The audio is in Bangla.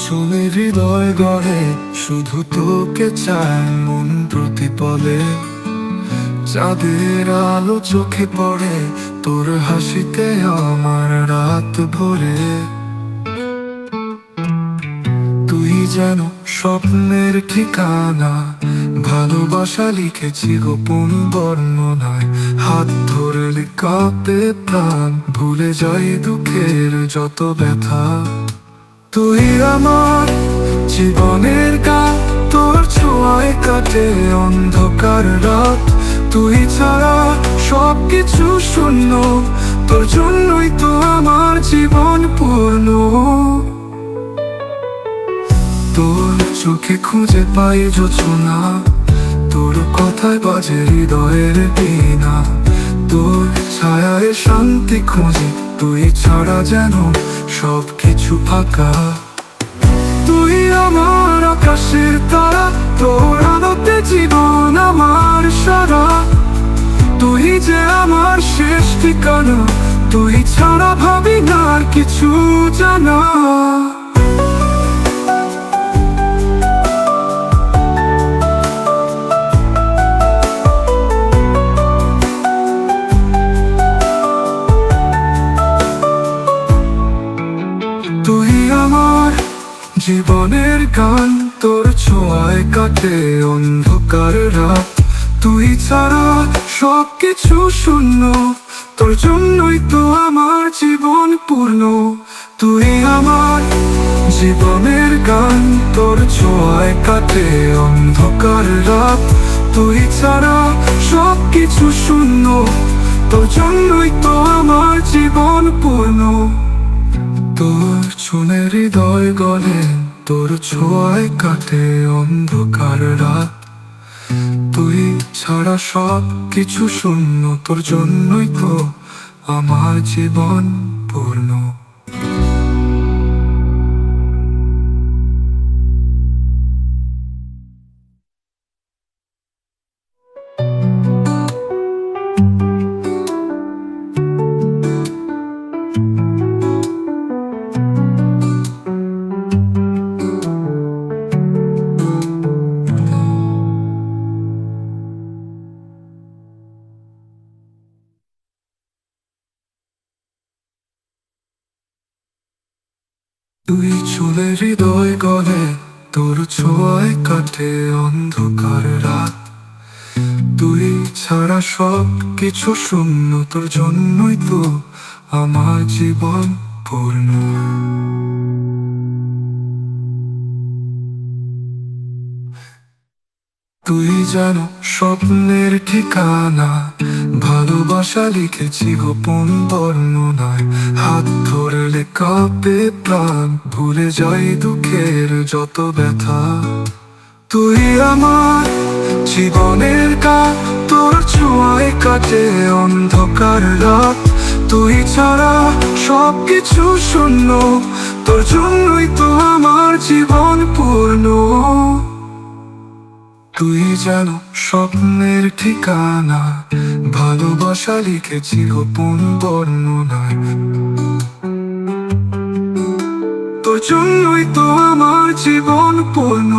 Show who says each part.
Speaker 1: শুনে হৃদয় গড়ে, শুধু তোকে চায় মন প্রতিপলে। চাঁদের আলো চোখে পড়ে, তোর হাসিতে আমার রাত ভরে। তুই যেন স্বপ্নের ঠিকানা, ভালোবাসা লিখেছি গোপন বর্ণনায়। হাত ধরলে কাঁপে প্রাণ, ভুলে যাই দুঃখের যত ব্যথা। তুই আমার জীবনের গান, তোর ছোঁয়ায় কাটে অন্ধকার রাত। তুই ছাড়া সবকিছু শূন্য, তোর জন্যই তো আমার জীবন পূর্ণ। তোর চোখে খুঁজে পাই যোছনা, তোর কথায় বাজে হৃদয়ের বীণা। তোর ছায়ায় শান্তি খুঁজি, তুই ছাড়া যেন সবকিছু ফাঁকা। তুই আমার আকাশের তারা, তোর আলোতে জীবন আমার সারা। তুই যে আমার শেষ ঠিকানা, তুই ছাড়া ভাবি না আর কিছু জানা। তুই আমার জীবনের গান, তোর ছোঁয়ায় কাটে অন্ধকার রাত। তুই ছাড়া সবকিছু শূন্য, তোর জন্যই তো আমার জীবন পূর্ণ। তুই আমার জীবনের গান, তোর ছোঁয়ায় কাটে অন্ধকার রাত। তুই ছাড়া সবকিছু শূন্য, তোর জন্যই তো আমার জীবন পূর্ণ। তোর শুনে হৃদয় গলে, তোর ছোঁয়ায় কাটে অন্ধকার রাত। তুই ছাড়া সব কিছু শূন্য, তোর জন্যই তো আমার জীবন পূর্ণ। তুই চলে হৃদয় গলে, তোর ছোঁয়ায় কাটে অন্ধকার রাত। তুই ছাড়া সব কিছু শূন্য, তোর জন্যই তো আমার জীবন পূর্ণ। তুই যেন স্বপ্নের ঠিকানা, ভালোবাসা লিখেছি গোপন বর্ণনায়। হাত ধরলে কাঁপে প্রাণ, ভুলে যাই দুঃখের যত ব্যথা। তুই আমার জীবনের গান, তোর ছোঁয়ায় কাটে অন্ধকার রাত। তুই ছাড়া সবকিছু শূন্য, তোর জন্যই তো আমার জীবন পূর্ণ। তুই যেন স্বপ্নের ঠিকানা, ভালোবাসা লিখেছি গোপন বর্ণনায়। তোর জন্যই তো আমার জীবন পূর্ণ।